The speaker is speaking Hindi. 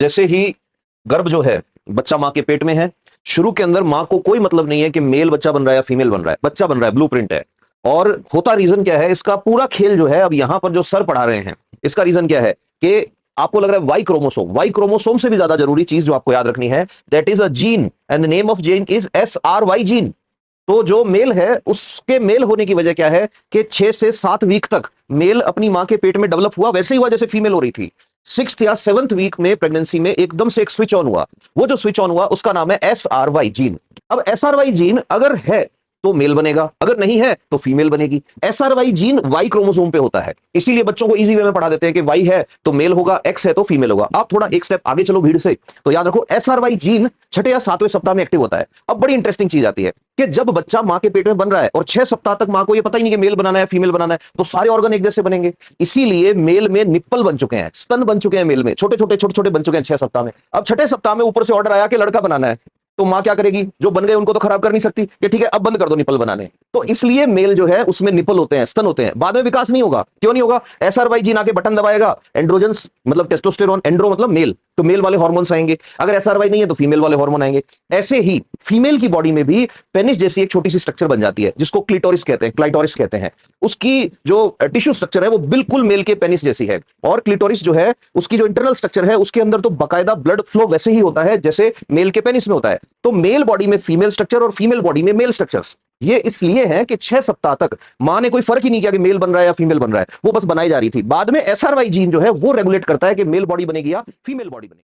जैसे ही गर्भ जो है, बच्चा मां के पेट में है, शुरू के अंदर मां को कोई मतलब नहीं है कि मेल बच्चा बन रहा है या फीमेल बन रहा है, बच्चा बन रहा है, ब्लूप्रिंट है। और होता रीजन क्या है, इसका पूरा खेल जो है अब यहां पर जो सर पढ़ा रहे हैं, इसका रीजन क्या है कि आपको लग रहा है वाई क्रोमोसोम। वाई क्रोमोसोम से भी ज्यादा जरूरी चीज जो आपको याद रखनी है, that is a gene and the name of gene is SRY gene. तो जो मेल है उसके मेल होने की वजह क्या है कि 6 से 7 वीक तक मेल अपनी मां के पेट में डेवलप हुआ, वैसे ही हुआ जैसे फीमेल हो रही थी। 6th या 7th वीक में प्रेगनेंसी में एकदम से एक स्विच ऑन हुआ। वो जो स्विच ऑन हुआ उसका नाम है SRY जीन। अब SRY जीन अगर है तो मेल बनेगा, अगर नहीं है तो फीमेल बनेगी। SRY जीन वाई क्रोमोसोम पे होता है, इसीलिए बच्चों को इजी वे में पढ़ा देते हैं कि वाई है तो मेल होगा, एक्स है तो फीमेल होगा। आप थोड़ा एक स्टेप आगे चलो भीड़ से, तो याद रखो SRY जीन 6ठे या 7वें सप्ताह में एक्टिव होता है। अब बड़ी इंटरेस्टिंग चीज आती है कि जब बच्चा मां के पेट में बन रहा है और 6 सप्ताह तक मां को यह पता ही नहीं कि मेल बनाना है फीमेल बनाना है, तो सारे ऑर्गन एक जैसे बनेंगे। इसीलिए मेल में निप्पल बन चुके हैं, स्तन बन चुके हैं, मेल में छोटे छोटे बन चुके हैं 6 सप्ताह में। अब 6ठे सप्ताह में ऊपर से ऑर्डर आया कि लड़का बनाना है, तो मां क्या करेगी, जो बन गए उनको तो खराब कर नहीं सकती कि ठीक है अब बंद कर दो निपल बनाने। तो इसलिए मेल जो है उसमें निपल होते हैं, स्तन होते हैं। बाद में विकास नहीं होगा, क्यों नहीं होगा? SRY जीन आके बटन दबाएगा, एंड्रोजन्स मतलब टेस्टोस्टेरोन, एंड्रो मतलब मेल, तो मेल वाले हार्मोन्स आएंगे। अगर SRY नहीं है तो फीमेल वाले हार्मोन आएंगे। ऐसे ही फीमेल की बॉडी में भी पेनिस जैसी एक छोटी सी स्ट्रक्चर बन जाती है, जिसको क्लिटोरिस कहते हैं, क्लाइटोरिस कहते हैं। उसकी जो टिश्यू स्ट्रक्चर है वो बिल्कुल मेल के पेनिस जैसी है। और क्लिटोरिस जो है उसकी जो इंटरनल स्ट्रक्चर है उसके अंदर तो बकायदा ब्लड फ्लो वैसे ही होता है जैसे मेल के पेनिस में होता है। तो मेल बॉडी में फीमेल स्ट्रक्चर और फीमेल बॉडी में मेल स्ट्रक्चर्स। ये इसलिए है कि 6 सप्ताह तक मां ने कोई फर्क ही नहीं किया कि मेल बन रहा है या फीमेल बन रहा है, वो बस बनाई जा रही थी। बाद में SRY जीन जो है वो रेगुलेट करता है कि मेल बॉडी बनेगी या फीमेल बॉडी बनेगी।